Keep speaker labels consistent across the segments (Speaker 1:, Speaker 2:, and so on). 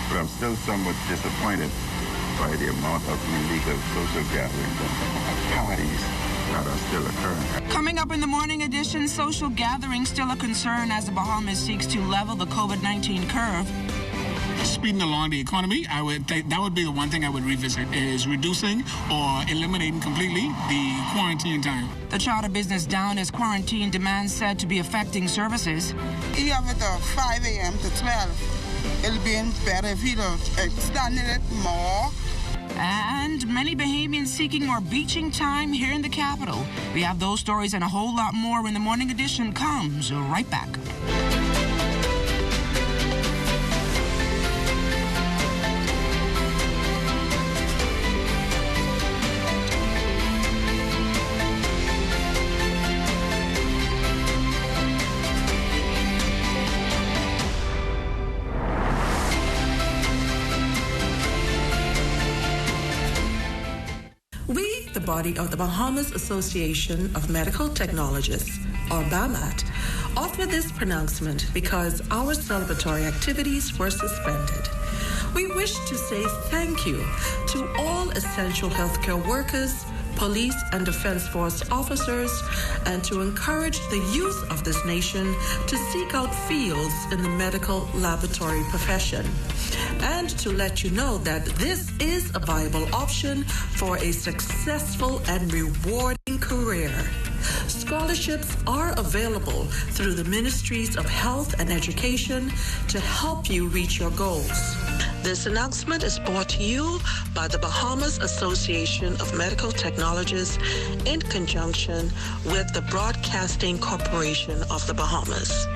Speaker 1: but I'm still somewhat disappointed by the amount of illegal social gatherings and parties that are still occurring.
Speaker 2: Coming up in the morning edition, social gatherings still a concern as the Bahamas seeks to level the COVID-19 curve.
Speaker 3: Speeding along the economy, that would be the one thing I would revisit, is reducing or eliminating completely the quarantine time.
Speaker 2: The charter business down as quarantine demands said to be affecting services.
Speaker 4: You have it 5 a.m. to 12. It'll be better if you don't extend it more.
Speaker 2: And many Bahamians seeking more beaching time here in the capital. We have those stories and a whole lot more when the morning edition comes right back.
Speaker 5: The body of the Bahamas Association of Medical Technologists, or BAMAT, offer this pronouncement because our celebratory activities were suspended. We wish to say thank you to all essential healthcare workers, police and defense force officers, and to encourage the youth of this nation to seek out fields in the medical laboratory profession, and to let you know that this is a viable option for a successful and rewarding career. Scholarships are available through the Ministries of Health and Education to help you reach your goals. This announcement is brought to you by the Bahamas Association of Medical Technologists in conjunction with the Broadcasting Corporation of the Bahamas.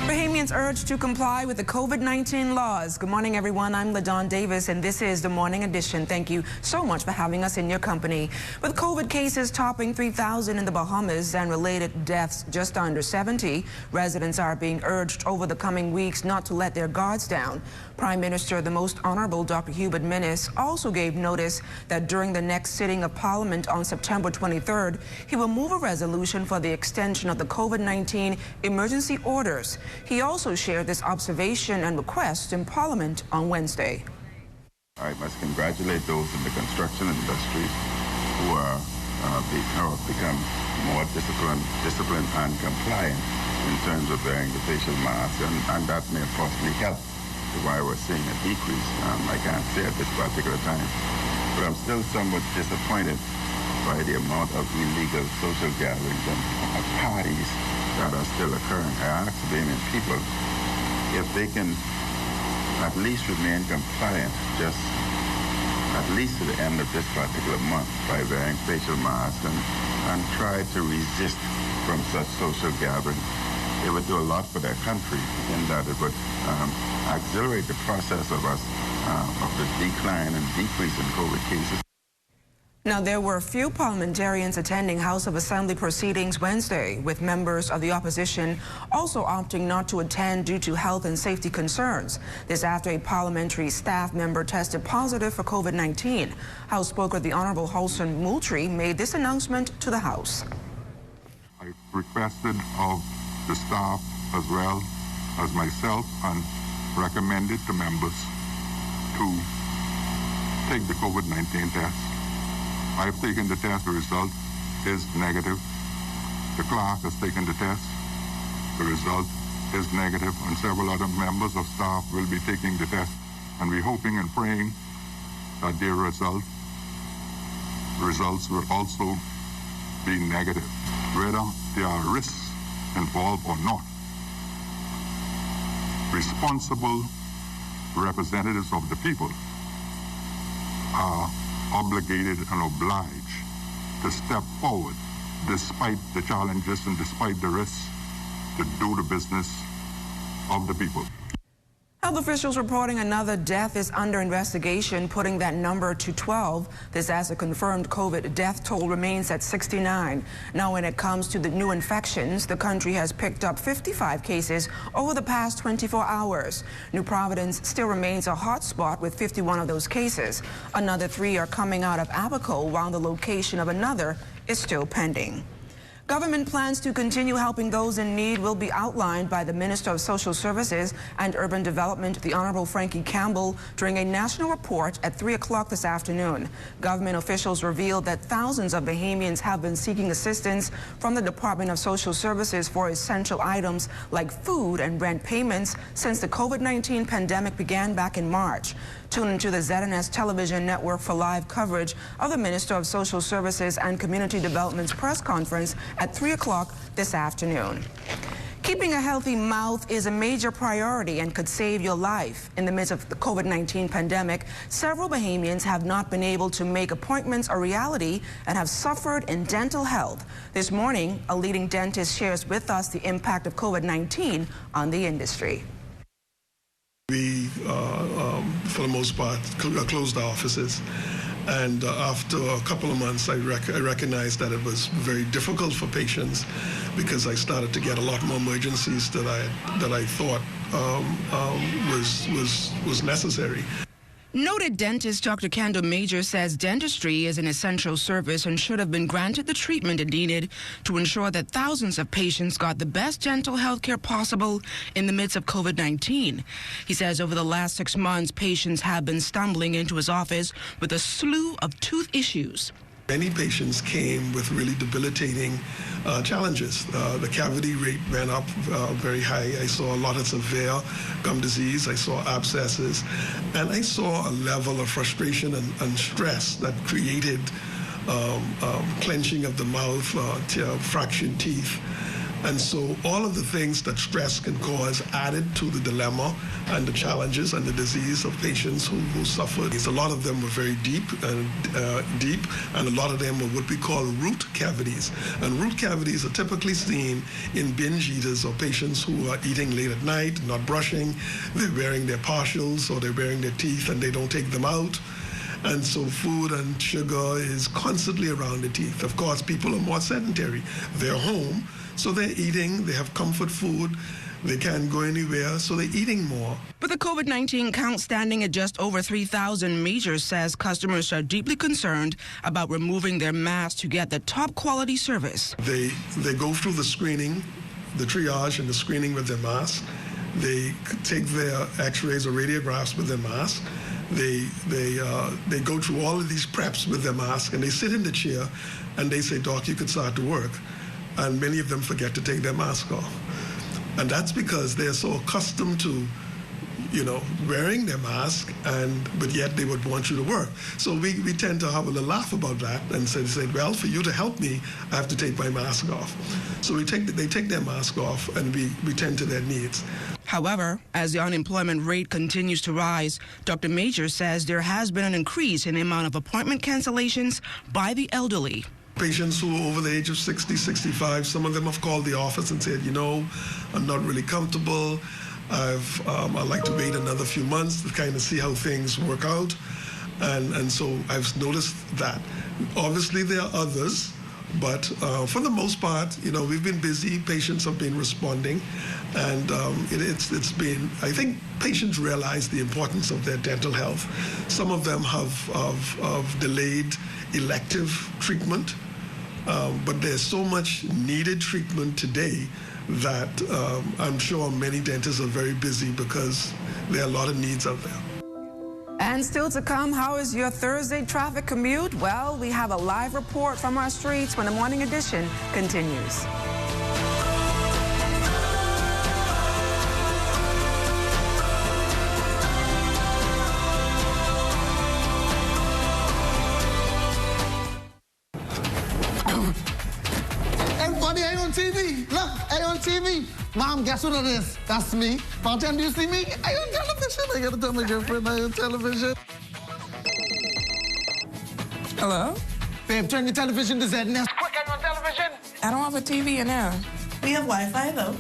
Speaker 2: Bahamians urged to comply with the COVID-19 laws. Good morning, everyone. I'm LaDawn Davis, and this is the Morning Edition. Thank you so much for having us in your company. With COVID cases topping 3,000 in the Bahamas and related deaths just under 70, residents are being urged over the coming weeks not to let their guards down. Prime Minister, the Most Honorable Dr. Hubert Minnis, also gave notice that during the next sitting of Parliament on September 23rd, he will move a resolution for the extension of the COVID-19 emergency orders. He also shared this observation and request in Parliament on Wednesday.
Speaker 1: I must congratulate those in the construction industry who have become more disciplined and compliant in terms of wearing the facial mask, and that may possibly help why we're seeing a decrease. I can't say at this particular time, but I'm still somewhat disappointed by the amount of illegal social gatherings and parties that are still occurring. I ask the Bahamian people if they can at least remain compliant just at least to the end of this particular month by wearing facial masks and try to resist from such social gatherings. It would do a lot for their country in that it would accelerate the process of the decline and decrease in COVID cases.
Speaker 2: Now, there were few parliamentarians attending House of Assembly proceedings Wednesday, with members of the opposition also opting not to attend due to health and safety concerns. This after a parliamentary staff member tested positive for COVID-19. House Speaker the Honorable Holson Moultrie made this announcement to the House.
Speaker 6: I requested of the staff as well as myself and recommended to members to take the COVID-19 test. I have taken the test, the result is negative. The clerk has taken the test, the result is negative, and several other members of staff will be taking the test. And we're hoping and praying that their results will also be negative. Whether there are risks involved or not, responsible representatives of the people are obligated and obliged to step forward despite the challenges and despite the risks to do the business of the people.
Speaker 2: Health officials reporting another death is under investigation, putting that number to 12. This as a confirmed COVID death toll remains at 69. Now, when it comes to the new infections, the country has picked up 55 cases over the past 24 hours. New Providence still remains a hot spot with 51 of those cases. Another 3 are coming out of Abaco, while the location of another is still pending. Government plans to continue helping those in need will be outlined by the Minister of Social Services and Urban Development, the Honorable Frankie Campbell, during a national report at 3 o'clock this afternoon. Government officials revealed that thousands of Bahamians have been seeking assistance from the Department of Social Services for essential items like food and rent payments since the COVID-19 pandemic began back in March. Tune into the ZNS television network for live coverage of the Minister of Social Services and Community Development's press conference at 3 o'clock this afternoon. Keeping a healthy mouth is a major priority and could save your life. In the midst of the COVID-19 pandemic, several Bahamians have not been able to make appointments a reality and have suffered in dental health. This morning, a leading dentist shares with us the impact of COVID-19 on the industry.
Speaker 7: We, for the most part, closed our offices. And after a couple of months, I recognized that it was very difficult for patients because I started to get a lot more emergencies that I thought was necessary.
Speaker 2: Noted dentist Dr. Kendall Major says dentistry is an essential service and should have been granted the treatment it needed to ensure that thousands of patients got the best dental health care possible in the midst of COVID-19. He says over the last 6 months, patients have been stumbling into his office with a slew of tooth issues.
Speaker 7: Many patients came with really debilitating challenges. The cavity rate went up very high. I saw a lot of severe gum disease. I saw abscesses. And I saw a level of frustration and stress that created clenching of the mouth, fractured teeth. And so all of the things that stress can cause added to the dilemma and the challenges and the disease of patients who suffered. A lot of them were very deep, and a lot of them were what we call root cavities. And root cavities are typically seen in binge eaters or patients who are eating late at night, not brushing, they're wearing their partials or they're wearing their teeth and they don't take them out. And so food and sugar is constantly around the teeth. Of course, people are more sedentary. They're home, so they're eating, they have comfort food, they can't go anywhere, so they're eating more.
Speaker 2: With the COVID-19 count standing at just over 3,000, Major says customers are deeply concerned about removing their masks to get the top quality service.
Speaker 7: They go through the screening, the triage and the screening with their mask. They take their x-rays or radiographs with their mask. They go through all of these preps with their mask, and they sit in the chair and they say, "Doc, you could start to work." And many of them forget to take their mask off. And that's because they're so accustomed to, wearing their mask, but yet they would want you to work. So we tend to have a little laugh about that and say, well, for you to help me, I have to take my mask off. So they take their mask off and we tend to their needs.
Speaker 2: However, as the unemployment rate continues to rise, Dr. Major says there has been an increase in the amount of appointment cancellations by the elderly.
Speaker 7: Patients who are over the age of 60, 65, some of them have called the office and said, I'm not really comfortable. I'd like to wait another few months to kind of see how things work out. And so I've noticed that. Obviously, there are others, but for the most part, we've been busy. Patients have been responding. And it's been, I think patients realize the importance of their dental health. Some of them have delayed elective treatment, but there's so much needed treatment today that I'm sure many dentists are very busy because there are a lot of needs out there.
Speaker 2: And still to come, how is your Thursday traffic commute? Well, we have a live report from our streets when the morning edition continues.
Speaker 8: Everybody, I on TV. Look, I on TV. Mom, guess what it is? That's me. Bartender, do you see me? I on television. I gotta tell my girlfriend I on television.
Speaker 9: Hello?
Speaker 8: Babe, turn your television to ZNS. Quick, I'm on television.
Speaker 9: I don't have a TV in there.
Speaker 8: We have Wi-Fi, though.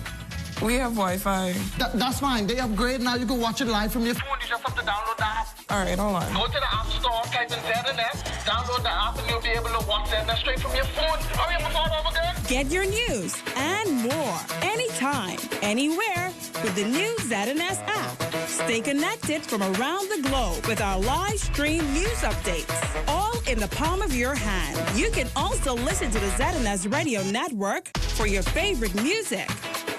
Speaker 9: We have Wi-Fi.
Speaker 8: That's fine. They upgrade now. You can watch it live from your phone. You just have to download the app.
Speaker 9: All right, hold on.
Speaker 8: Go to the App Store, type in ZNS, download the app, and you'll be able to watch ZNS straight from your phone. Hurry up and start over, girl.
Speaker 10: Get your news and more anytime, anywhere with the new ZNS app. Stay connected from around the globe with our live stream news updates. All in the palm of your hand. You can also listen to the ZNS Radio Network for your favorite music.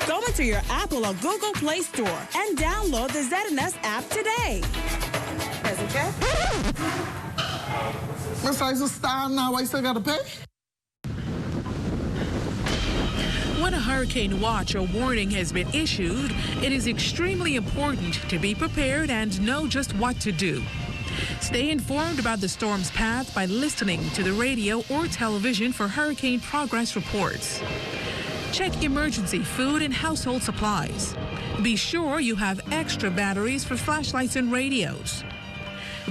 Speaker 10: Go into your Apple or Google Play Store and download the ZNS app today.
Speaker 8: Miss, I just stand now. I still got to pay?
Speaker 11: When a hurricane watch or warning has been issued, it is extremely important to be prepared and know just what to do. Stay informed about the storm's path by listening to the radio or television for hurricane progress reports. Check emergency food and household supplies. Be sure you have extra batteries for flashlights and radios.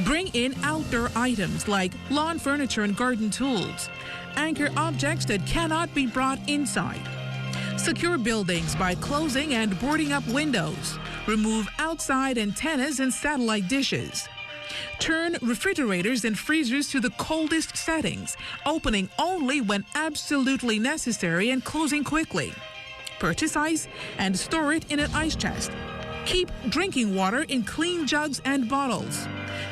Speaker 11: Bring in outdoor items like lawn furniture and garden tools. Anchor objects that cannot be brought inside. Secure buildings by closing and boarding up windows. Remove outside antennas and satellite dishes. Turn refrigerators and freezers to the coldest settings, opening only when absolutely necessary and closing quickly. Purchase ice and store it in an ice chest. Keep drinking water in clean jugs and bottles.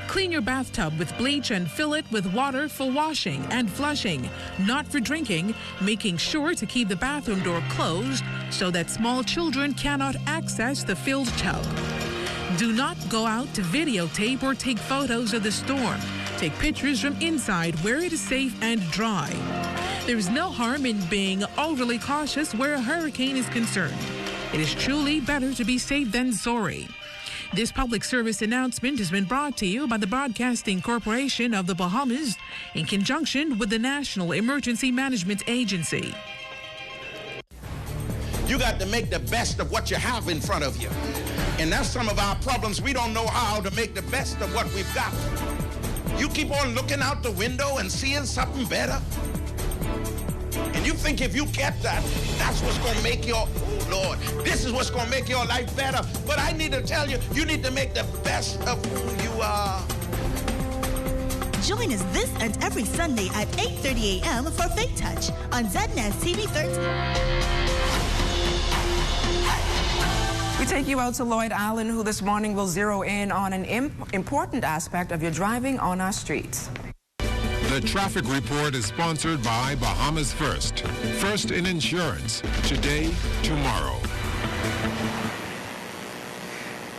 Speaker 11: Clean your bathtub with bleach and fill it with water for washing and flushing, not for drinking, making sure to keep the bathroom door closed so that small children cannot access the filled tub. Do not go out to videotape or take photos of the storm. Take pictures from inside where it is safe and dry. There is no harm in being overly cautious where a hurricane is concerned. It is truly better to be safe than sorry. This public service announcement has been brought to you by the Broadcasting Corporation of the Bahamas in conjunction with the National Emergency Management Agency.
Speaker 12: You got to make the best of what you have in front of you. And that's some of our problems. We don't know how to make the best of what we've got. You keep on looking out the window and seeing something better. And you think if you get that, that's what's going to make your, oh Lord, this is what's going to make your life better. But I need to tell you, you need to make the best of who you are.
Speaker 13: Join us this and every Sunday at 8:30 a.m. for Faith Touch on ZNS TV 13.
Speaker 2: We take you out to Lloyd Allen, who this morning will zero in on an important aspect of your driving on our streets.
Speaker 14: The traffic report is sponsored by Bahamas First. First in insurance. Today, tomorrow.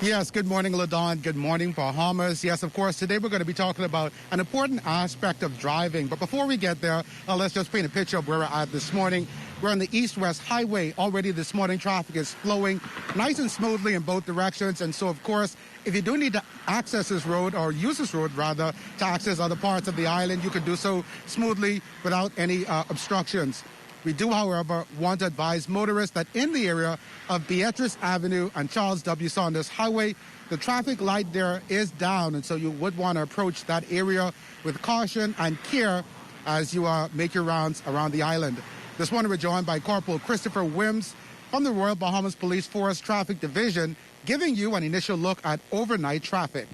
Speaker 15: Yes, good morning, LaDon. Good morning, Bahamas. Yes, of course, today we're going to be talking about an important aspect of driving. But before we get there, let's just paint a picture of where we're at this morning. We're on the east-west highway. Already this morning, traffic is flowing nice and smoothly in both directions. And so, of course, if you do need to access this road, or use this road, rather, to access other parts of the island, you can do so smoothly without any obstructions. We do, however, want to advise motorists that in the area of Beatrice Avenue and Charles W. Saunders Highway, the traffic light there is down, and so you would want to approach that area with caution and care as you make your rounds around the island. This morning we're joined by Corporal Christopher Wims from the Royal Bahamas Police Force Traffic Division, giving you an initial look at overnight traffic.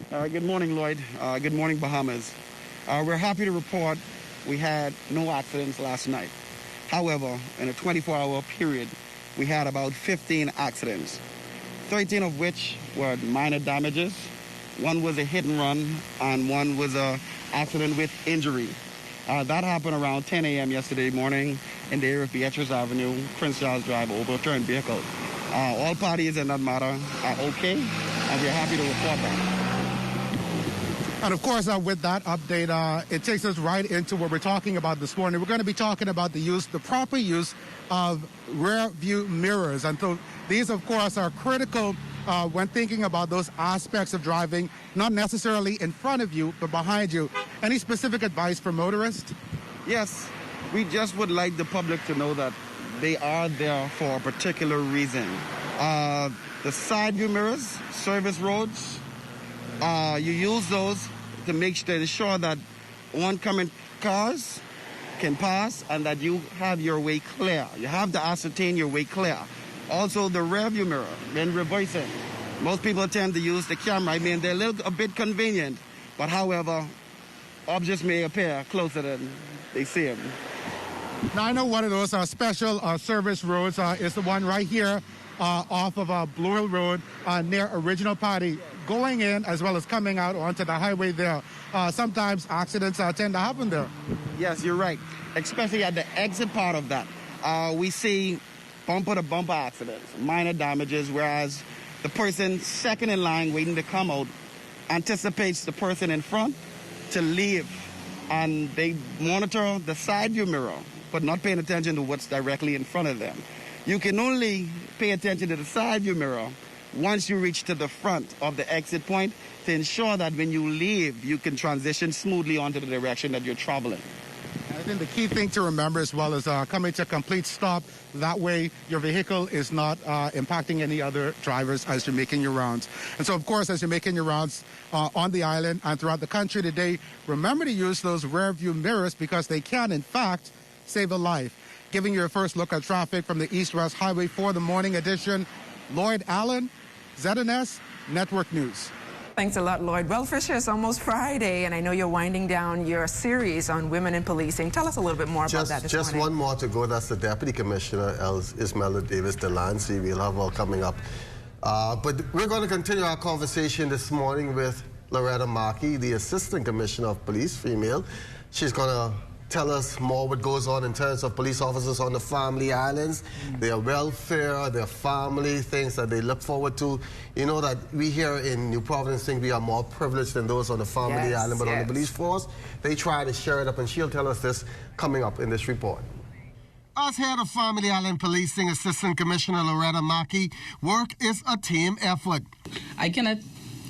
Speaker 16: Good morning, Lloyd. Good morning, Bahamas. We're happy to report we had no accidents last night. However, in a 24-hour period, we had about 15 accidents, 13 of which were minor damages. One was a hit and run, and one was an accident with injury. That happened around 10 a.m. yesterday morning in the area of Beatrice Avenue, Prince Charles Drive, overturned vehicle. All parties in that matter are okay, and we're happy to report that.
Speaker 15: And of course, with that update, it takes us right into what we're talking about this morning. We're going to be talking about the proper use of rear view mirrors. And so these, of course, are critical when thinking about those aspects of driving, not necessarily in front of you, but behind you. Any specific advice for motorists?
Speaker 16: Yes, we just would like the public to know that they are there for a particular reason. The side view mirrors, service roads, you use those to make sure that oncoming cars can pass and that you have your way clear. You have to ascertain your way clear. Also, the rear view mirror, when reversing. Most people tend to use the camera. I mean, they're a bit convenient, but however, objects may appear closer than they seem.
Speaker 15: Now, I know one of those special service roads is the one right here off of Blue Hill Road near Original Party, going in as well as coming out onto the highway there. Sometimes accidents tend to happen there.
Speaker 16: Yes, you're right, especially at the exit part of that. We see bumper-to-bumper accidents, minor damages, whereas the person second in line waiting to come out anticipates the person in front to leave, and they monitor the side view mirror, but not paying attention to what's directly in front of them. You can only pay attention to the side view mirror once you reach to the front of the exit point to ensure that when you leave, you can transition smoothly onto the direction that you're traveling.
Speaker 15: I think the key thing to remember as well is coming to a complete stop. That way your vehicle is not impacting any other drivers as you're making your rounds. And so, of course, as you're making your rounds on the island and throughout the country today, remember to use those rear view mirrors because they can, in fact, save a life. Giving you a first look at traffic from the East-West Highway for the morning edition, Lloyd Allen, ZNS Network News.
Speaker 2: Thanks a lot, Lloyd. Well, Fisher, it's almost Friday, and I know you're winding down your series on women in policing. Tell us a little bit more about that this morning.
Speaker 17: Just one more to go. That's the Deputy Commissioner, Ismaila Davis Delancey. We'll have all coming up. But we're going to continue our conversation this morning with Loretta Markey, the Assistant Commissioner of Police, female. She's going to tell us more what goes on in terms of police officers on the family islands, their welfare, their family, things that they look forward to. You know that we here in New Providence think we are more privileged than those on the family island, but on the police force, they try to share it up, and she'll tell us this coming up in this report. As head of Family Island Policing, Assistant Commissioner Loretta Markey, work is a team effort.
Speaker 18: I cannot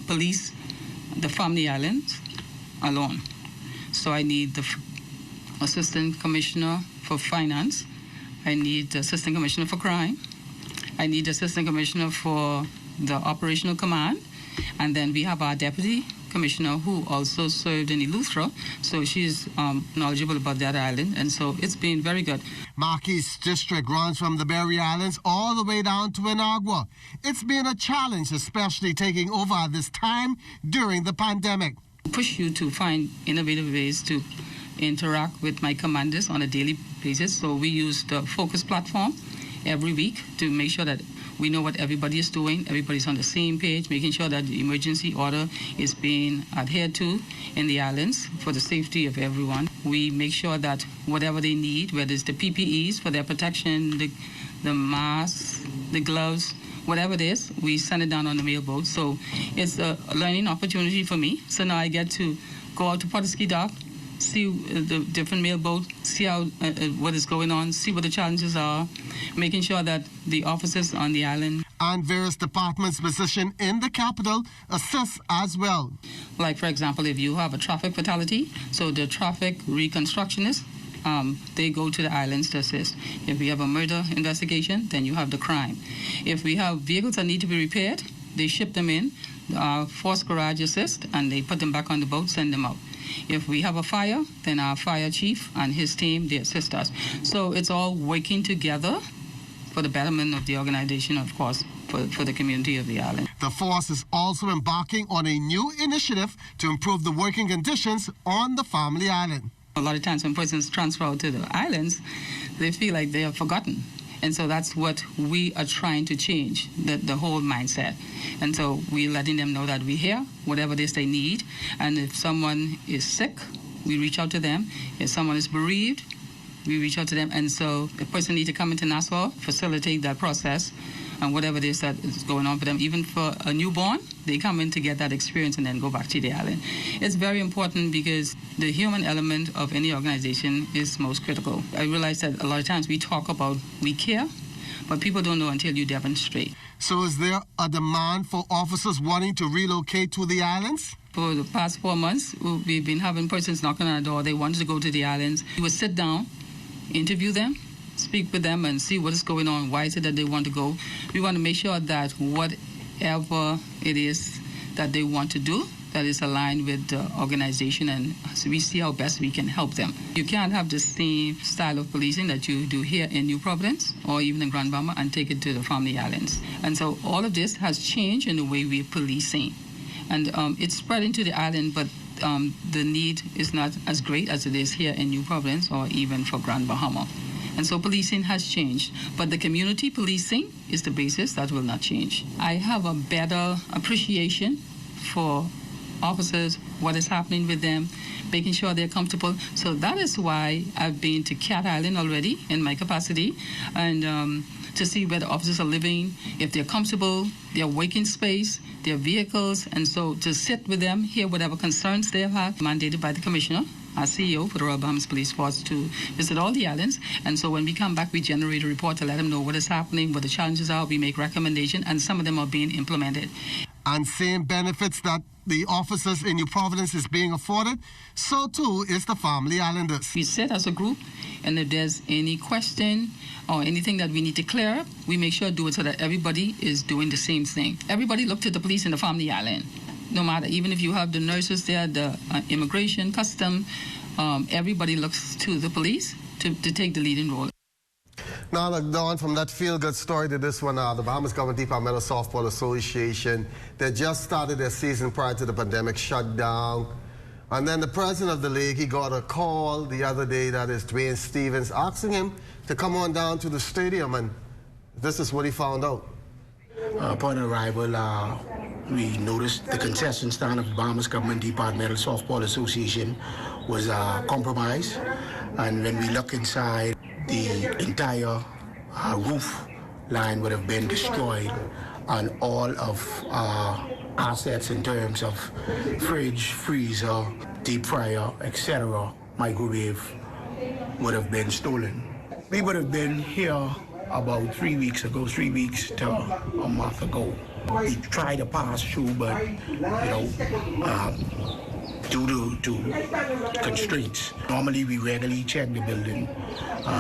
Speaker 18: police the family islands alone, so I need the Assistant Commissioner for Finance. I need the Assistant Commissioner for Crime. I need the Assistant Commissioner for the Operational Command. And then we have our Deputy Commissioner who also served in Eleuthera, so she's knowledgeable about that island, and so it's been very good.
Speaker 17: Markey's district runs from the Berry Islands all the way down to Inagua. It's been a challenge, especially taking over at this time during the pandemic.
Speaker 18: Push you to find innovative ways to interact with my commanders on a daily basis. So we use the Focus platform every week to make sure that we know what everybody is doing, everybody's on the same page, making sure that the emergency order is being adhered to in the islands for the safety of everyone. We make sure that whatever they need, whether it's the PPEs for their protection, the masks, the gloves, whatever it is, we send it down on the mailboat. So it's a learning opportunity for me. So now I get to go out to Pulaski Dock, see the different mailboats, see how what is going on, see what the challenges are, making sure that the officers on the island
Speaker 17: and various departments positioned in the capital assist as well.
Speaker 18: Like, for example, if you have a traffic fatality, so the traffic reconstructionists, they go to the islands to assist. If we have a murder investigation, then you have the crime. If we have vehicles that need to be repaired, they ship them in, Force Garage assist, and they put them back on the boat, send them out. If we have a fire, then our fire chief and his team, they assist us. So it's all working together for the betterment of the organization, of course, for the community of the island.
Speaker 17: The force is also embarking on a new initiative to improve the working conditions on the family island.
Speaker 18: A lot of times when persons transfer out to the islands, they feel like they are forgotten. And so that's what we are trying to change, the whole mindset. And so we're letting them know that we're here, whatever it is they need. And if someone is sick, we reach out to them. If someone is bereaved, we reach out to them. And so the person needs to come into Nassau, facilitate that process, and whatever it is that is going on for them. Even for a newborn, they come in to get that experience and then go back to the island. It's very important because the human element of any organization is most critical. I realize that a lot of times we talk about we care, but people don't know until you demonstrate.
Speaker 17: So is there a demand for officers wanting to relocate to the islands?
Speaker 18: For the past 4 months, we've been having persons knocking on our door. They wanted to go to the islands. We would sit down, interview them, speak with them and see what is going on, why is it that they want to go. We want to make sure that whatever it is that they want to do, that is aligned with the organization, and so we see how best we can help them. You can't have the same style of policing that you do here in New Providence or even in Grand Bahama and take it to the family islands. And so all of this has changed in the way we're policing. And it's spread into the island, but the need is not as great as it is here in New Providence or even for Grand Bahama. And so policing has changed. But the community policing is the basis that will not change. I have a better appreciation for officers, what is happening with them, making sure they're comfortable. So that is why I've been to Cat Island already in my capacity, and to see where the officers are living, if they're comfortable, their working space, their vehicles, and so to sit with them, hear whatever concerns they have, mandated by the commissioner, our CEO for the Royal Bahamas Police Force, to visit all the islands. And so when we come back, we generate a report to let them know what is happening, what the challenges are. We make recommendations, and some of them are being implemented.
Speaker 17: And same benefits that the officers in New Providence is being afforded, so too is the Family Islanders.
Speaker 18: We sit as a group, and if there's any question or anything that we need to clear up, we make sure to do it so that everybody is doing the same thing. Everybody look to the police in the Family Island. No matter, even if you have the nurses there, the immigration, custom, everybody looks to the police to take the leading role.
Speaker 17: Now, look, Dawn, from that feel-good story to this one, the Bahamas Government Departmental Softball Association, they just started their season prior to the pandemic shutdown. And then the president of the league, he got a call the other day, that is Dwayne Stevens, asking him to come on down to the stadium, and this is what he found out.
Speaker 19: Upon arrival, we noticed the concession stand of the Bahamas Government Departmental Softball Association was compromised. And when we look inside, the entire roof line would have been destroyed, and all of our assets in terms of fridge, freezer, deep fryer, etc., microwave would have been stolen. We would have been here about 3 weeks ago, 3 weeks to a month ago. We tried to pass through, but due to constraints. Normally we regularly check the building,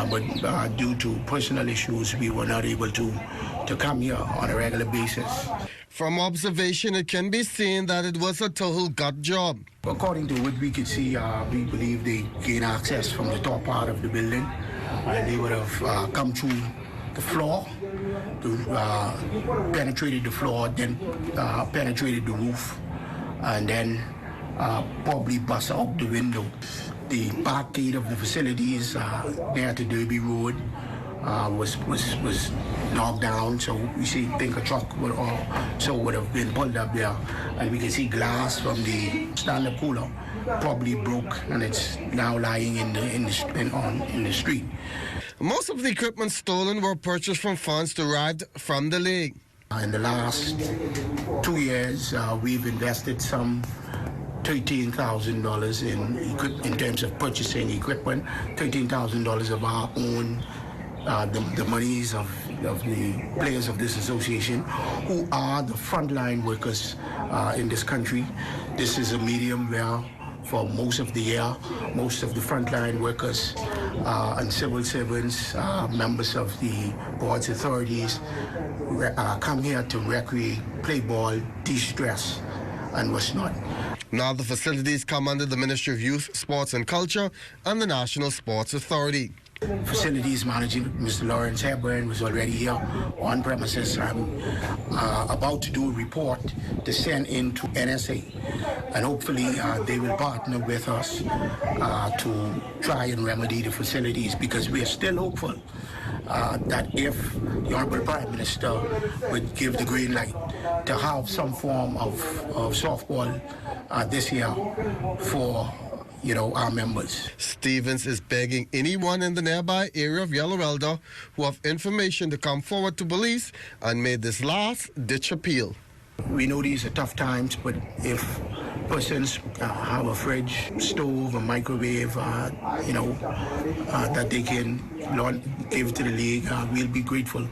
Speaker 19: but due to personal issues, we were not able to come here on a regular basis.
Speaker 17: From observation, it can be seen that it was a total gut job.
Speaker 19: According to what we could see, we believe they gained access from the top part of the building, and they would have come through the floor, penetrated the floor, then penetrated the roof, and then probably bust out the window. The back gate of the facilities near to Derby Road was knocked down, so we think a truck would have been pulled up there, and we can see glass from the stand-up cooler probably broke, and it's now lying in the street.
Speaker 17: Most of the equipment stolen were purchased from funds derived from the league.
Speaker 19: In the last 2 years, we've invested some $13,000 in terms of purchasing equipment, $13,000 of our own, the monies of the players of this association, who are the frontline workers in this country. This is a medium where, for most of the year, most of the frontline workers and civil servants, members of the boards, authorities, come here to recreate, play ball, de-stress, and what's not.
Speaker 17: Now the facilities come under the Ministry of Youth, Sports and Culture and the National Sports Authority.
Speaker 19: Facilities manager, Mr. Lawrence Hepburn, was already here on premises. I'm about to do a report to send in to NSA, and hopefully they will partner with us to try and remedy the facilities, because we are still hopeful that if the Honorable Prime Minister would give the green light to have some form of softball this year for our members.
Speaker 17: Stevens is begging anyone in the nearby area of Yellow Elder who have information to come forward to police and made this last-ditch appeal.
Speaker 19: We know these are tough times, but if persons have a fridge, stove, a microwave, that they can give to the league, we'll be grateful.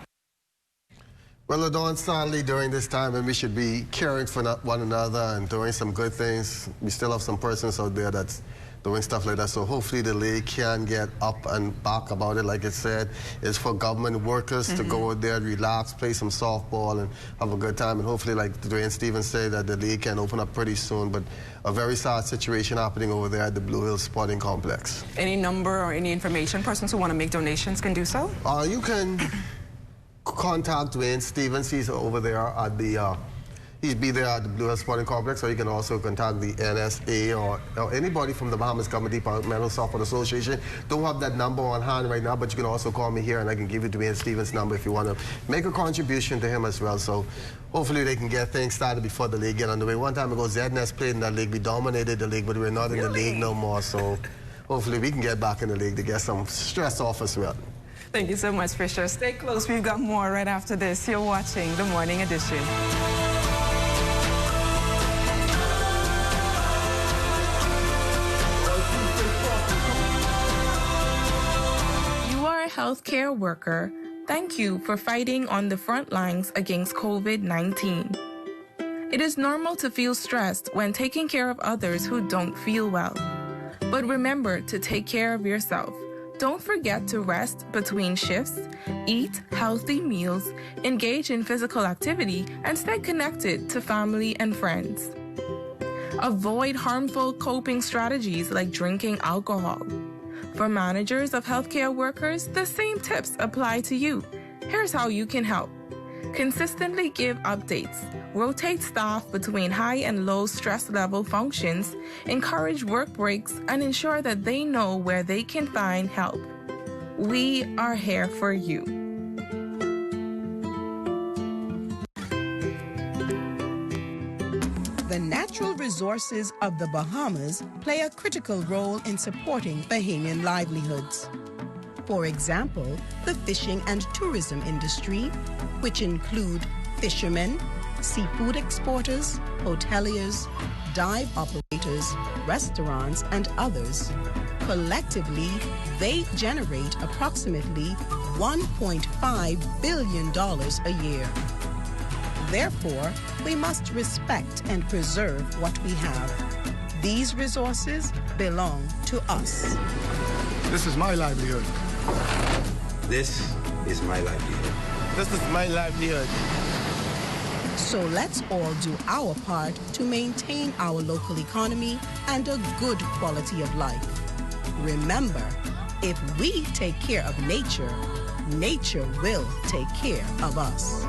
Speaker 17: Well, Dawn, sadly, during this time when we should be caring for one another and doing some good things, we still have some persons out there that's doing stuff like that. So hopefully the league can get up and back about it. Like it said, it's for government workers to go out there, relax, play some softball, and have a good time. And hopefully, like Dwayne Stevens said, that the league can open up pretty soon. But a very sad situation happening over there at the Blue Hills Sporting Complex.
Speaker 2: Any number or any information, persons who want to make donations can do so?
Speaker 17: You can contact Dwayne Stevens. He's over there at the He'd be there at the Blue Hill Sporting Complex, or you can also contact the NSA or anybody from the Bahamas Government Departmental Softball Association. Don't have that number on hand right now, but you can also call me here, and I can give you Dwayne Stevens' number if you want to make a contribution to him as well. So hopefully they can get things started before the league get underway. One time ago, ZNS played in that league. We dominated the league, but we're not in the league no more. So hopefully we can get back in the league to get some stress off as well.
Speaker 2: Thank you so much, Fisher. Stay close. We've got more right after this. You're watching The Morning Edition.
Speaker 9: Healthcare worker, thank you for fighting on the front lines against COVID-19. It is normal to feel stressed when taking care of others who don't feel well. But remember to take care of yourself. Don't forget to rest between shifts, eat healthy meals, engage in physical activity, and stay connected to family and friends. Avoid harmful coping strategies like drinking alcohol. For managers of healthcare workers, the same tips apply to you. Here's how you can help. Consistently give updates. Rotate staff between high and low stress level functions. Encourage work breaks and ensure that they know where they can find help. We are here for you.
Speaker 20: The natural resources of the Bahamas play a critical role in supporting Bahamian livelihoods. For example, the fishing and tourism industry, which include fishermen, seafood exporters, hoteliers, dive operators, restaurants, and others. Collectively, they generate approximately $1.5 billion a year. Therefore, we must respect and preserve what we have. These resources belong to us.
Speaker 21: This is my livelihood.
Speaker 22: This is my livelihood.
Speaker 21: This is my livelihood.
Speaker 20: So let's all do our part to maintain our local economy and a good quality of life. Remember, if we take care of nature, nature will take care of us.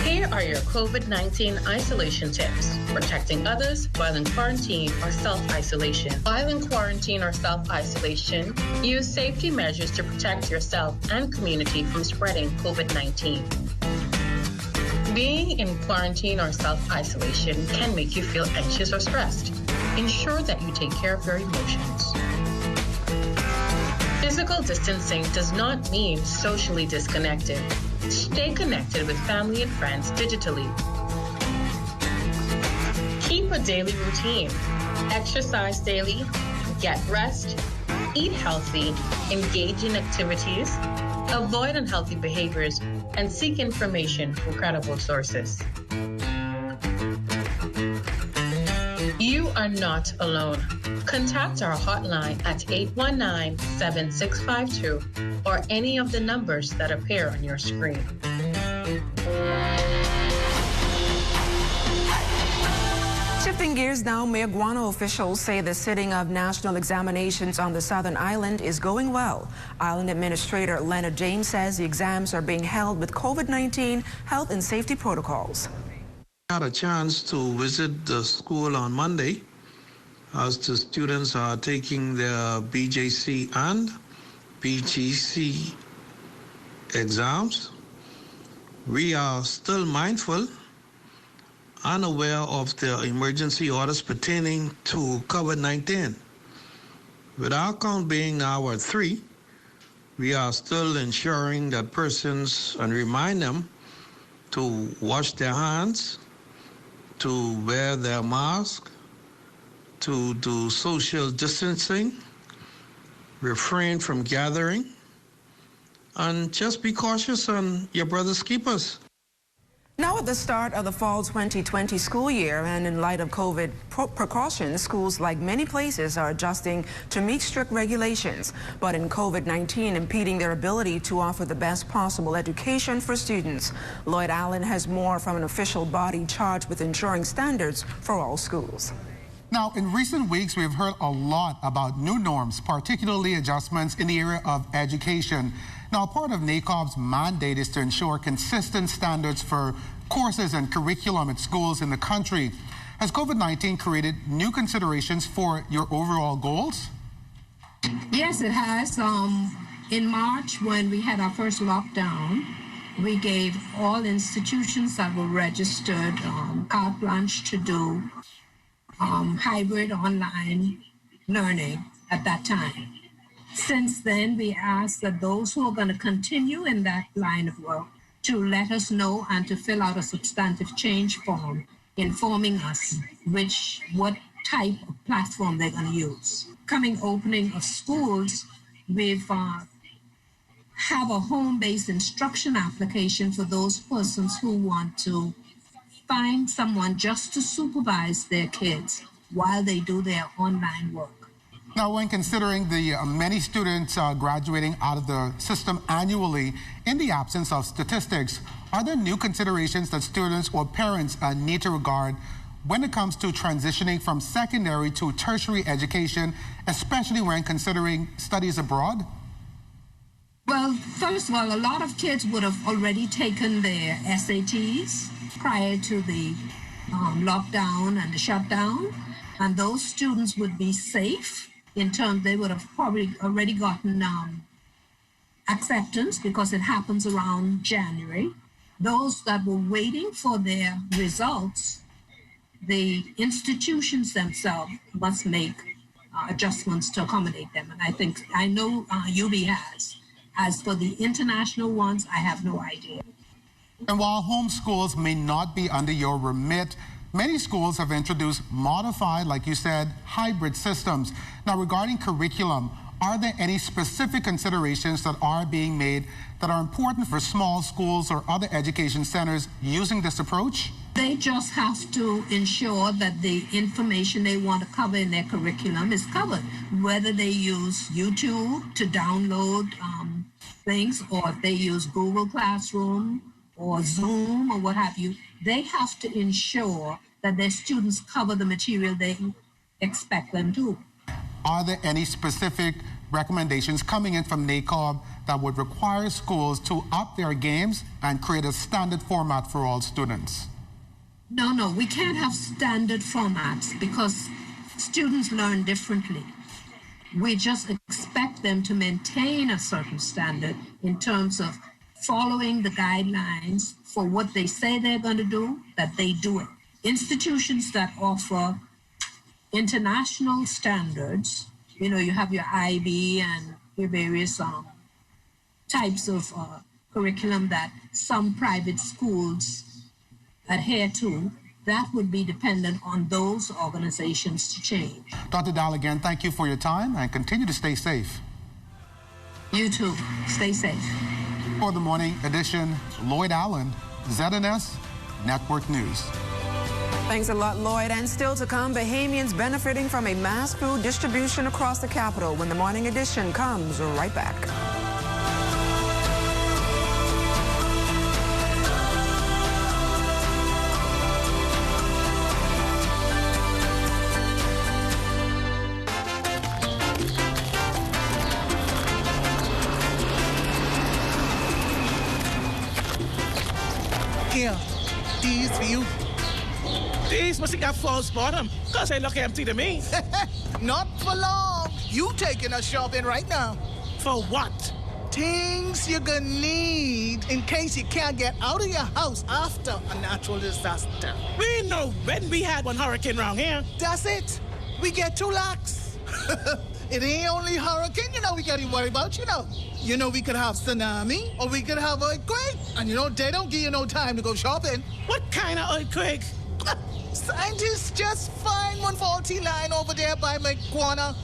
Speaker 23: Here are your COVID-19 isolation tips. Protecting others while in quarantine or self-isolation. While in quarantine or self-isolation, use safety measures to protect yourself and community from spreading COVID-19. Being in quarantine or self-isolation can make you feel anxious or stressed. Ensure that you take care of your emotions. Physical distancing does not mean socially disconnected. Stay connected with family and friends digitally. Keep a daily routine. Exercise daily, get rest, eat healthy, engage in activities, avoid unhealthy behaviors, and seek information from credible sources. You are not alone. Contact our hotline at 819-7652 or any of the numbers that appear on your screen.
Speaker 2: Shifting gears now, Mayor Guano officials say the sitting of national examinations on the Southern Island is going well. Island Administrator Leonard James says the exams are being held with COVID-19 health and safety protocols.
Speaker 24: I had a chance to visit the school on Monday as the students are taking their BJC and PGC exams. We are still mindful and aware of the emergency orders pertaining to COVID-19. With our count being now at 3, we are still ensuring that persons and remind them to wash their hands, to wear their mask, to do social distancing, refrain from gathering, and just be cautious on your brother's keepers.
Speaker 2: Now at the start of the fall 2020 school year and in light of COVID precautions, schools like many places are adjusting to meet strict regulations. But in COVID-19 impeding their ability to offer the best possible education for students. Lloyd Allen has more from an official body charged with ensuring standards for all schools.
Speaker 15: Now, in recent weeks, we've heard a lot about new norms, particularly adjustments in the area of education. Now, part of NACOB's mandate is to ensure consistent standards for courses and curriculum at schools in the country. Has COVID-19 created new considerations for your overall goals?
Speaker 1: Yes, it has. In March, when we had our first lockdown, we gave all institutions that were registered carte blanche to do hybrid online learning at that time. Since then, we asked that those who are going to continue in that line of work to let us know and to fill out a substantive change form informing us what type of platform they're going to use. Coming opening of schools, we've have a home-based instruction application for those persons who want to find someone just to supervise their kids while they do their online work.
Speaker 15: Now, when considering the many students graduating out of the system annually, in the absence of statistics, are there new considerations that students or parents need to regard when it comes to transitioning from secondary to tertiary education, especially when considering studies abroad?
Speaker 1: Well, first of all, a lot of kids would have already taken their SATs prior to the lockdown and the shutdown, and those students would be safe in terms they would have probably already gotten acceptance because it happens around January. Those that were waiting for their results, the institutions themselves must make adjustments to accommodate them, and I know UB has. As for the international ones, I have no idea.
Speaker 15: And while homeschools may not be under your remit, many schools have introduced modified, like you said, hybrid systems. Now, regarding curriculum, are there any specific considerations that are being made that are important for small schools or other education centers using this approach?
Speaker 1: They just have to ensure that the information they want to cover in their curriculum is covered, whether they use YouTube to download things, or if they use Google Classroom or Zoom or what have you. They have to ensure that their students cover the material they expect them to.
Speaker 15: Are there any specific recommendations coming in from NACOB that would require schools to up their games and create a standard format for all students?
Speaker 1: No, we can't have standard formats because students learn differently. We just expect them to maintain a certain standard in terms of following the guidelines for what they say they're going to do, that they do it. Institutions that offer international standards, you have your IB and your various types of curriculum that some private schools adhere to, that would be dependent on those organizations to change.
Speaker 15: Dr. Dahl, again, thank you for your time and continue to stay safe.
Speaker 1: You too. Stay safe.
Speaker 15: For the morning edition, Lloyd Allen, ZNS Network News.
Speaker 2: Thanks a lot, Lloyd. And still to come, Bahamians benefiting from a mass food distribution across the capital when the morning edition comes right back.
Speaker 3: Here, these for you. These must have got false bottom, because they look empty to me.
Speaker 21: Not for long. You taking us shopping right now.
Speaker 3: For what?
Speaker 21: Things you're gonna need in case you can't get out of your house after a natural disaster.
Speaker 3: We know when we had one hurricane around here.
Speaker 21: That's it. We get 2 lakhs. It ain't only hurricane, we gotta worry about, we could have tsunami, or we could have earthquake. And they don't give you no time to go shopping.
Speaker 3: What kind of earthquake?
Speaker 21: Scientists just find one faulty line over there by McGuana.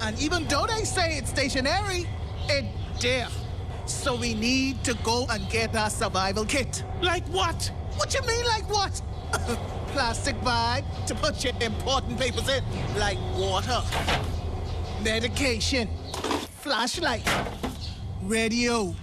Speaker 21: And even though they say it's stationary, it's there. So we need to go and get our survival kit.
Speaker 3: Like what?
Speaker 21: What you mean, like what? Plastic bag to put your important papers in, like water, medication, flashlight, radio,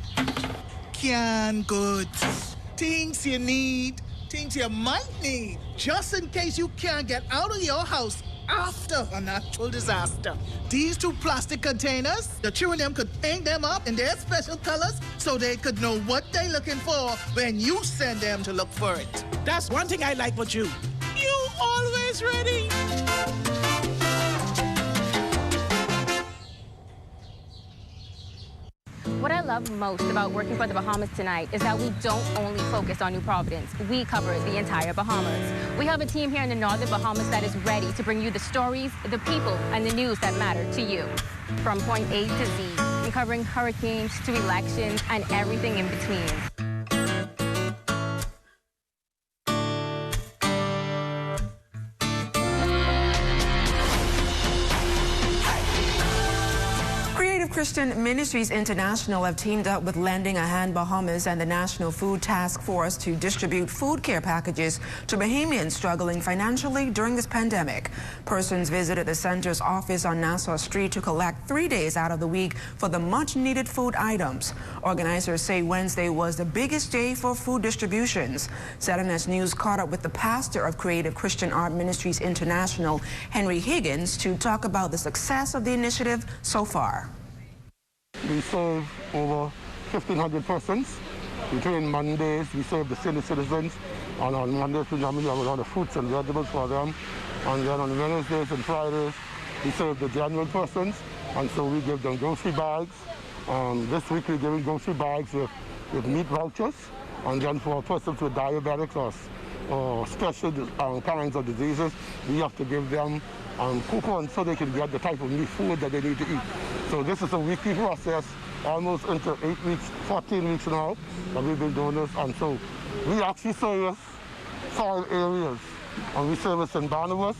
Speaker 21: canned goods, things you need, things you might need, just in case you can't get out of your house after a natural disaster. These 2 plastic containers, the 2 of them could paint them up in their special colors so they could know what they're looking for when you send them to look for it.
Speaker 3: That's one thing I like about you. You always ready.
Speaker 4: What I love most about working for the Bahamas Tonight is that we don't only focus on New Providence. We cover the entire Bahamas. We have a team here in the northern Bahamas that is ready to bring you the stories, the people, and the news that matter to you. From point A to Z, and covering hurricanes to elections and everything in between.
Speaker 2: Christian Ministries International have teamed up with Lending a Hand Bahamas and the National Food Task Force to distribute food care packages to Bahamians struggling financially during this pandemic. Persons visited the center's office on Nassau Street to collect 3 days out of the week for the much-needed food items. Organizers say Wednesday was the biggest day for food distributions. ZNS News caught up with the pastor of Creative Christian Art Ministries International, Henry Higgins, to talk about the success of the initiative so far.
Speaker 5: We serve over 1,500 persons. Between Mondays, we serve the senior citizens, and on Mondays, we normally have a lot of fruits and vegetables for them. And then on Wednesdays and Fridays, we serve the general persons, and so we give them grocery bags. This week, we're giving grocery bags with meat vouchers, and then for persons with diabetics or special kinds of diseases, we have to give them coupons so they can get the type of new food that they need to eat. So this is a weekly process, almost into 8 weeks, 14 weeks now that we've been doing this. And so we actually service 5 areas. And we service St. Barnabas,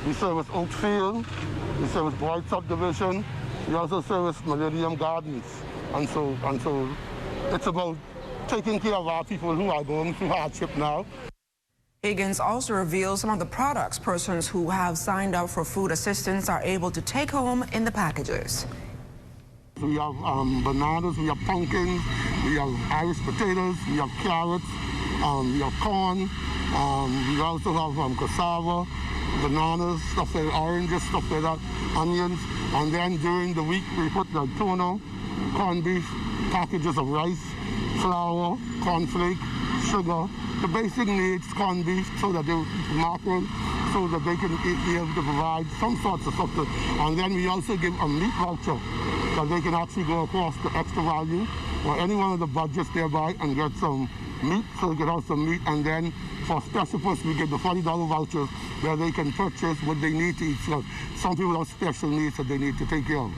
Speaker 5: we service Oakfield, we service Boyd Subdivision, we also service Millennium Gardens. And so it's about taking care of our people who are going through hardship now.
Speaker 2: Higgins also reveals some of the products persons who have signed up for food assistance are able to take home in the packages.
Speaker 5: We have bananas, we have pumpkins, we have Irish potatoes, we have carrots, we have corn, we also have cassava, bananas, stuff like oranges, stuff like that, onions. And then during the week we put the tuna, corned beef, packages of rice, flour, cornflake, sugar, the basic needs, corned beef, so that they mackerel, so that they can be able to provide some sorts of stuff. And then we also give a meat voucher that they can actually go across the extra value or any one of the budgets thereby and get some meat, so they can have some meat. And then for special persons, we give the $40 vouchers where they can purchase what they need to eat. So some people have special needs that they need to take care of.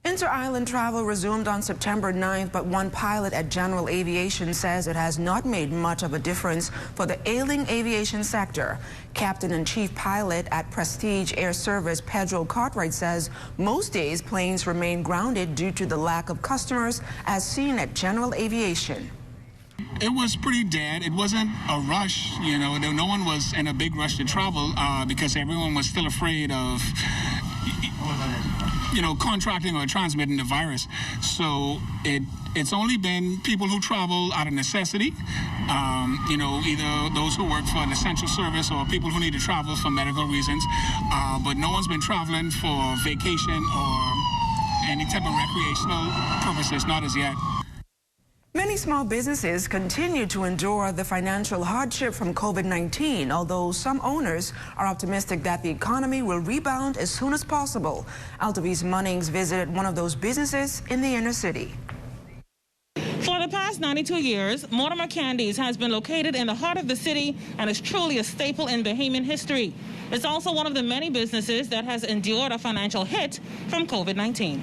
Speaker 2: Inter-island travel resumed on September 9th, but one pilot at General Aviation says it has not made much of a difference for the ailing aviation sector. Captain and Chief Pilot at Prestige Air Service, Pedro Cartwright, says most days planes remain grounded due to the lack of customers as seen at General Aviation.
Speaker 6: It was pretty dead. It wasn't a rush, you know. No one was in a big rush to travel because everyone was still afraid of, you know, contracting or transmitting the virus. So it's only been people who travel out of necessity, you know, either those who work for an essential service or people who need to travel for medical reasons. But no one's been traveling for vacation or any type of recreational purposes, not as yet.
Speaker 2: Many small businesses continue to endure the financial hardship from COVID-19, although some owners are optimistic that the economy will rebound as soon as possible. Altavis Munnings visited one of those businesses in the inner city.
Speaker 7: For the past 92 years, Mortimer Candies has been located in the heart of the city and is truly a staple in Bahamian history. It's also one of the many businesses that has endured a financial hit from COVID-19.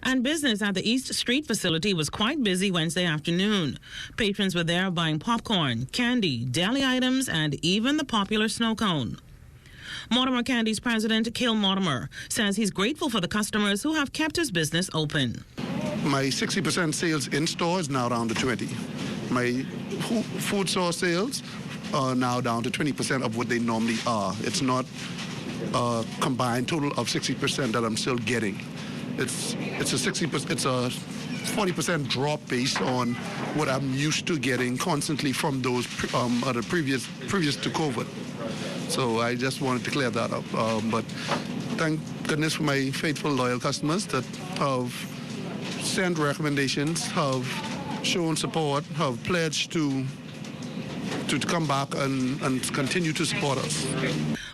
Speaker 7: And business at the East Street facility was quite busy Wednesday afternoon. Patrons were there buying popcorn, candy, deli items, and even the popular snow cone. Mortimer Candy's president, Kil Mortimer, says he's grateful for the customers who have kept his business open.
Speaker 25: My 60% sales in store is now down to 20. My food store sales are now down to 20% of what they normally are. It's not a combined total of 60% that I'm still getting. It's a 60%. It's a 40% drop based on what I'm used to getting constantly from those previous to COVID. So I just wanted to clear that up. But thank goodness for my faithful, loyal customers that have sent recommendations, have shown support, have pledged to come back and continue to support us.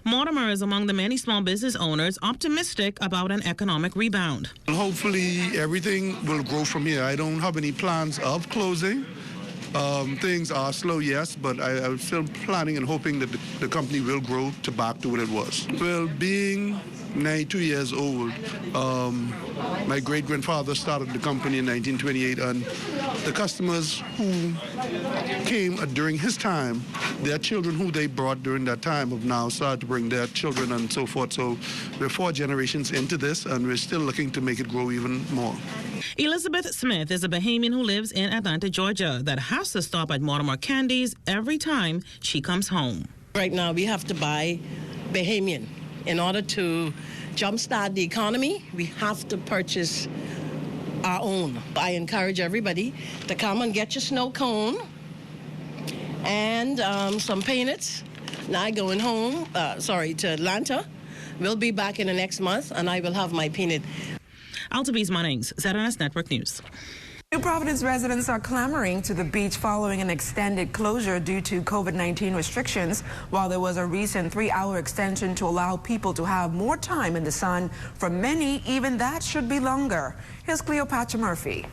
Speaker 7: Mortimer is among the many small business owners optimistic about an economic rebound.
Speaker 25: Hopefully everything will grow from here. I don't have any plans of closing. Things are slow, yes, but I'm still planning and hoping that the company will grow back to what it was. Well, being 92 years old, my great-grandfather started the company in 1928, and the customers who came during his time, their children who they brought during that time have now started to bring their children and so forth. So we're 4 generations into this, and we're still looking to make it grow even more.
Speaker 7: Elizabeth Smith is a Bahamian who lives in Atlanta, Georgia, that has to stop at Mortimer Candies every time she comes home.
Speaker 8: Right now, we have to buy Bahamian. In order to jumpstart the economy, we have to purchase our own. I encourage everybody to come and get your snow cone and some peanuts. Now going home, to Atlanta. We'll be back in the next month, and I will have my peanut.
Speaker 7: Altabiz Munnings, ZNS Network News.
Speaker 2: New Providence residents are clamoring to the beach following an extended closure due to COVID-19 restrictions, while there was a recent 3-hour extension to allow people to have more time in the sun. For many, even that should be longer. Here's Cleopatra Murphy.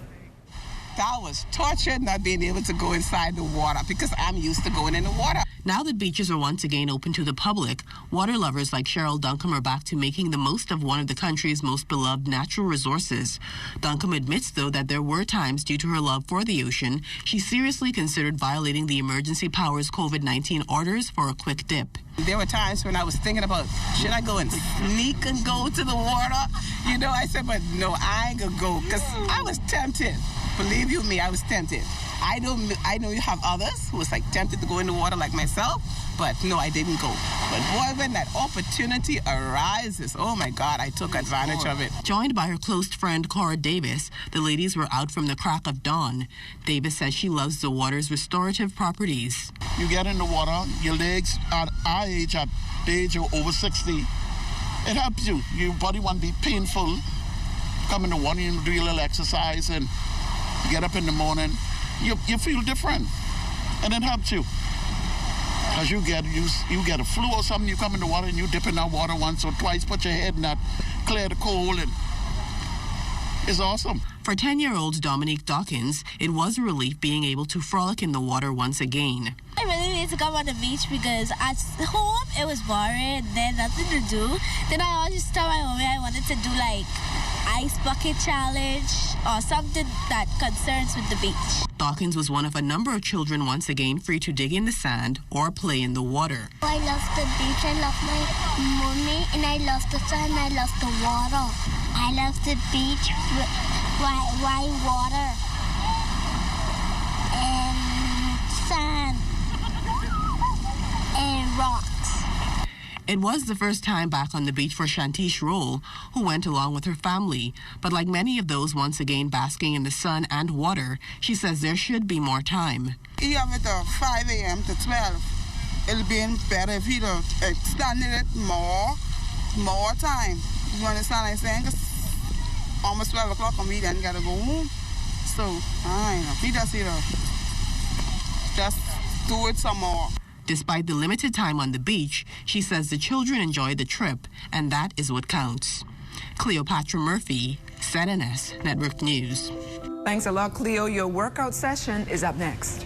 Speaker 10: That was torture not being able to go inside the water because I'm used to going in the water.
Speaker 11: Now that beaches are once again open to the public, water lovers like Cheryl Duncombe are back to making the most of one of the country's most beloved natural resources. Duncombe admits, though, that there were times, due to her love for the ocean, she seriously considered violating the emergency powers COVID-19 orders for a quick dip.
Speaker 10: There were times when I was thinking about, should I go and sneak and go to the water? You know, I said, but no, I ain't gonna go, because I was tempted. Believe you me, I was tempted. I know you have others who was like tempted to go in the water like myself, but no, I didn't go. But boy, when that opportunity arises, oh my God, I took advantage of it.
Speaker 11: Joined by her close friend Cora Davis, the ladies were out from the crack of dawn. Davis says she loves the water's restorative properties.
Speaker 12: You get in the water, your legs at our age, at the age of over 60, it helps you. Your body won't be painful. Come in the water, you do your little exercise, and you get up in the morning, you feel different, and it helps you. Because you get a flu or something, you come in the water and you dip in that water once or twice, put your head in that, clear the cold, and it's awesome.
Speaker 11: For 10-year-old Dominique Dawkins, it was a relief being able to frolic in the water once again.
Speaker 13: I really need to come on the beach because at home it was boring, then nothing to do. Then I always just tell my mommy I wanted to do like ice bucket challenge or something that concerns with the beach.
Speaker 11: Dawkins was one of a number of children once again free to dig in the sand or play in the water.
Speaker 13: I love the beach, I love my mommy, and I love the sun, I love the water. I love the beach, white water, and sand, and rocks.
Speaker 11: It was the first time back on the beach for Shantish Roll, who went along with her family. But like many of those once again basking in the sun and water, she says there should be more time.
Speaker 10: You have it 5 a.m. to 12. It'll be better if you extended it more time. You understand what I'm saying? Because almost 12 o'clock and we then got to go home. So, I know. He just do it some more.
Speaker 11: Despite the limited time on the beach, she says the children enjoyed the trip, and that is what counts. Cleopatra Murphy, ZNS Network News.
Speaker 2: Thanks a lot, Cleo. Your workout session is up next.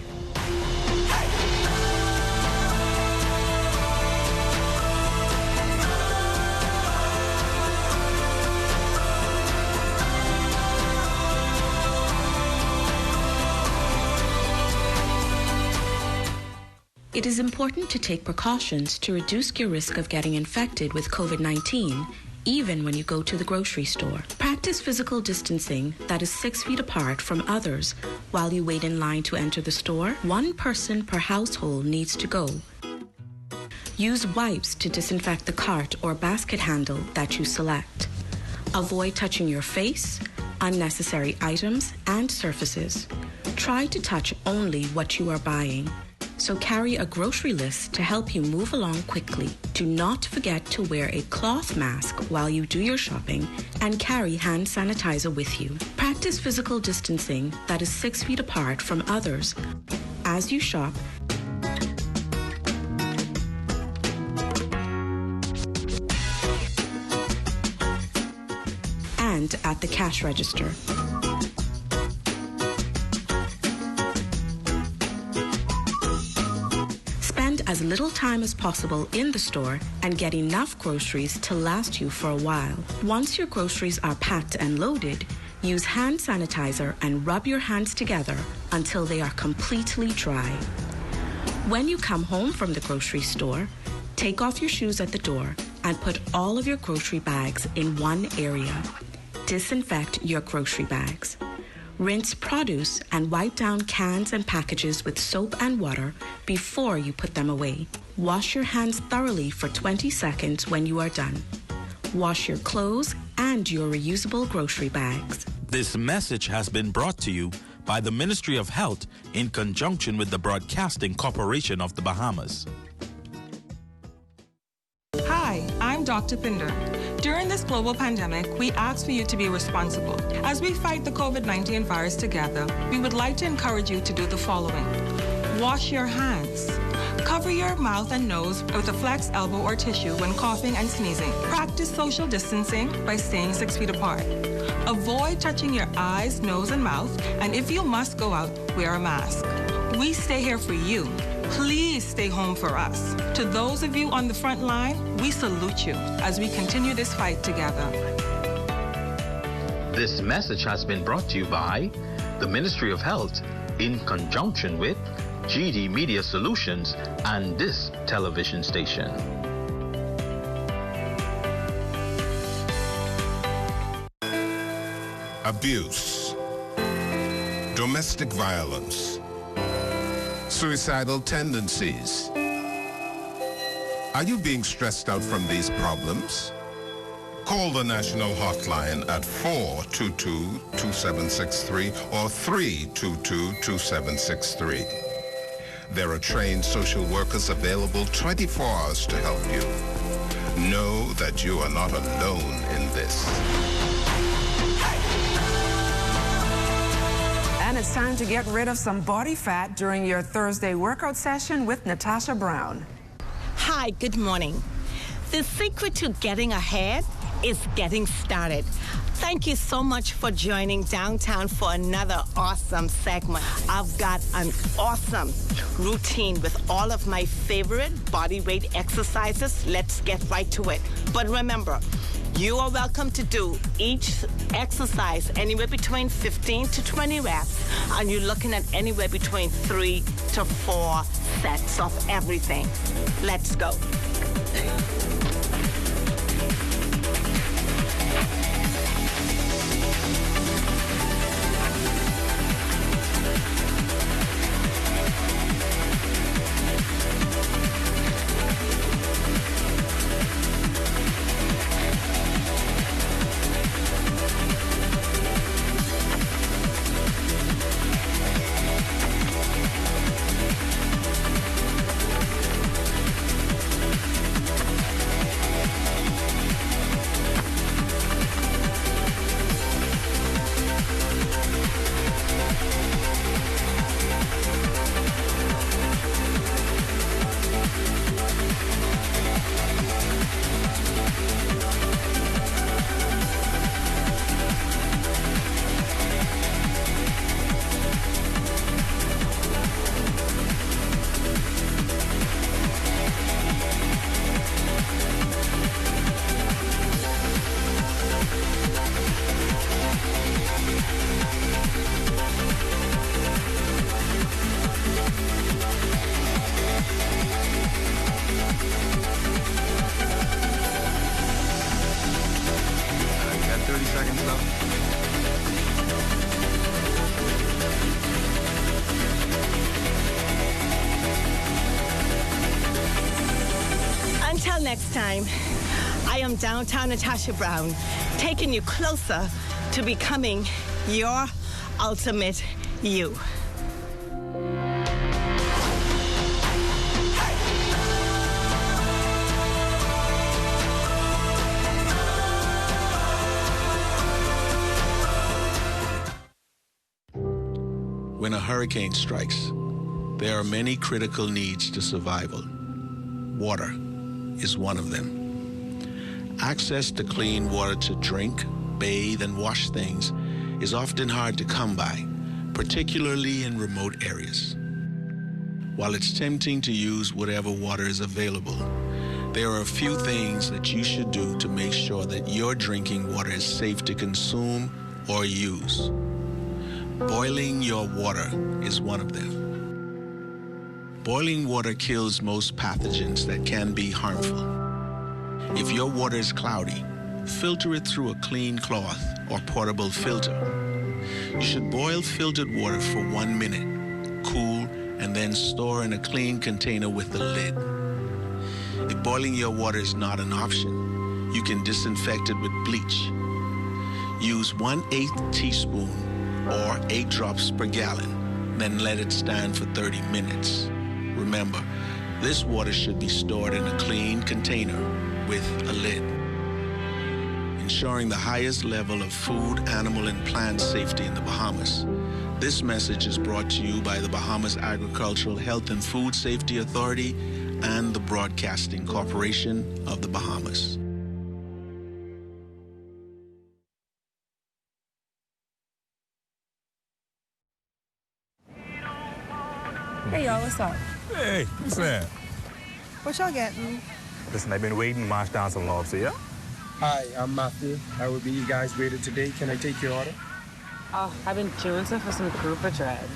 Speaker 26: It is important to take precautions to reduce your risk of getting infected with COVID-19, even when you go to the grocery store. Practice physical distancing that is 6 feet apart from others. While you wait in line to enter the store, 1 person per household needs to go. Use wipes to disinfect the cart or basket handle that you select. Avoid touching your face, unnecessary items, and surfaces. Try to touch only what you are buying. so carry a grocery list to help you move along quickly. Do not forget to wear a cloth mask while you do your shopping and carry hand sanitizer with you. Practice physical distancing that is 6 feet apart from others as you shop. And at the cash register. Spend as little time as possible in the store and get enough groceries to last you for a while. Once your groceries are packed and loaded, use hand sanitizer and rub your hands together until they are completely dry. When you come home from the grocery store, take off your shoes at the door and put all of your grocery bags in one area. Disinfect your grocery bags. Rinse produce and wipe down cans and packages with soap and water before you put them away. Wash your hands thoroughly for 20 seconds when you are done. Wash your clothes and your reusable grocery bags.
Speaker 9: This message has been brought to you by the Ministry of Health in conjunction with the Broadcasting Corporation of the Bahamas.
Speaker 14: Hi, I'm Dr. Pinder. During this global pandemic, we ask for you to be responsible. As we fight the COVID-19 virus together, we would like to encourage you to do the following. Wash your hands. Cover your mouth and nose with a flex elbow or tissue when coughing and sneezing. Practice social distancing by staying 6 feet apart. Avoid touching your eyes, nose, and mouth, and if you must go out, wear a mask. We stay here for you. Please stay home for us. To those of you on the front line, we salute you as we continue this fight together.
Speaker 9: This message has been brought to you by the Ministry of Health in conjunction with GD Media Solutions and this television station.
Speaker 16: Abuse, domestic violence, suicidal tendencies. Are you being stressed out from these problems? Call the national hotline at 422-2763 or 322-2763. There are trained social workers available 24 hours to help you. Know that you are not alone in this.
Speaker 2: And it's time to get rid of some body fat during your Thursday workout session with Natasha Brown.
Speaker 17: Hi, good morning. The secret to getting ahead is getting started. Thank you so much for joining Downtown for another awesome segment. I've got an awesome routine with all of my favorite body weight exercises. Let's get right to it. But remember, you are welcome to do each exercise anywhere between 15 to 20 reps, and you're looking at anywhere between 3 to 4 sets of everything. Let's go. Until next time, I am Downtown Natasha Brown, taking you closer to becoming your ultimate you.
Speaker 18: When a hurricane strikes, there are many critical needs to survival. Water is one of them. Access to clean water to drink, bathe, and wash things is often hard to come by, particularly in remote areas. While it's tempting to use whatever water is available, there are a few things that you should do to make sure that your drinking water is safe to consume or use. Boiling your water is one of them. Boiling water kills most pathogens that can be harmful. If your water is cloudy, filter it through a clean cloth or portable filter. You should boil filtered water for 1 minute, cool, and then store in a clean container with the lid. If boiling your water is not an option, you can disinfect it with bleach. Use 1/8 teaspoon or 8 drops per gallon, then let it stand for 30 minutes. Remember, this water should be stored in a clean container with a lid. Ensuring the highest level of food, animal, and plant safety in the Bahamas. This message is brought to you by the Bahamas Agricultural Health and Food Safety Authority and the Broadcasting Corporation of the Bahamas.
Speaker 19: Hey y'all, what's up?
Speaker 20: Hey, what's that?
Speaker 19: What y'all getting?
Speaker 20: Listen, I've been waiting to march down some lobster, yeah?
Speaker 22: Hi, I'm Matthew. I will be you guys' waiter today. Can I take your order?
Speaker 19: Oh, I've been jonesing for some grouper dread.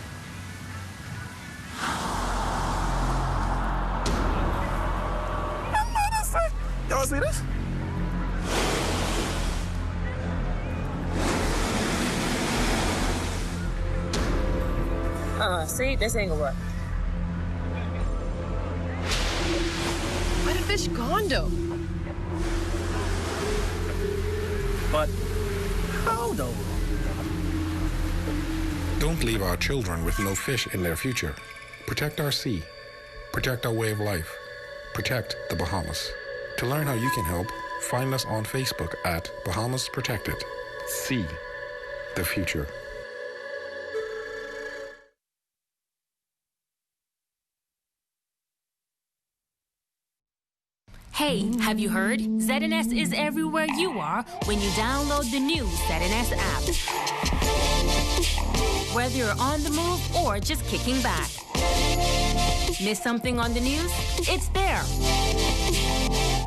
Speaker 20: Y'all see this?
Speaker 19: See, this ain't gonna work. Where the fish gone, though?
Speaker 20: But how, though?
Speaker 23: Don't leave our children with no fish in their future. Protect our sea. Protect our way of life. Protect the Bahamas. To learn how you can help, find us on Facebook at Bahamas Protected. See the future.
Speaker 24: Hey, have you heard? ZNS is everywhere you are when you download the new ZNS app. Whether you're on the move or just kicking back. Miss something on the news? It's there.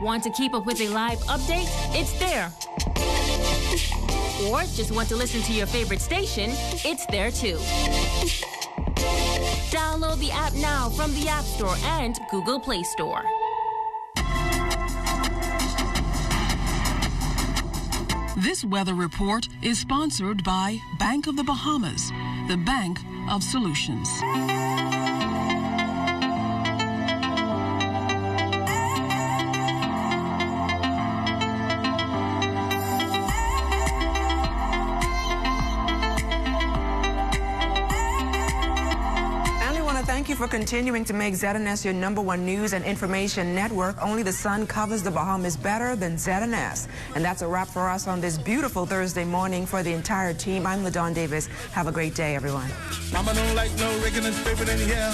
Speaker 24: Want to keep up with a live update? It's there. Or just want to listen to your favorite station? It's there too. Download the app now from the App Store and Google Play Store.
Speaker 27: This weather report is sponsored by Bank of the Bahamas, the bank of solutions.
Speaker 2: Thank you for continuing to make ZNS your #1 news and information network. Only the sun covers the Bahamas better than ZNS. And that's a wrap for us on this beautiful Thursday morning. For the entire team, I'm LaDawn Davis. Have a great day, everyone.
Speaker 3: Mama don't like no Rick and Spirit in here.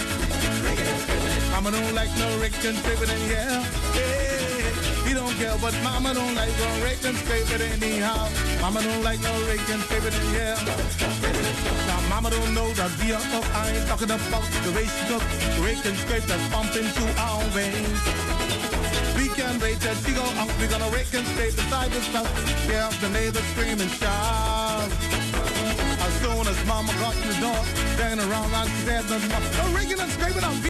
Speaker 3: Mama don't like no Rick and Spirit in here. Hey, he don't care, but Mama don't like no Rick and Spirit anyhow. Mama don't like no Rick and Spirit in here. Now Mama don't know that we are up. I ain't talking about the way she cook. Rick and Spirit that's pumping through our veins. We can't wait till she go out. We're gonna Rick and Spirit beside the stuff. Yeah, the neighbors scream and shout. As soon as Mama got in the door, turn around and she said, no, Rick and Spirit on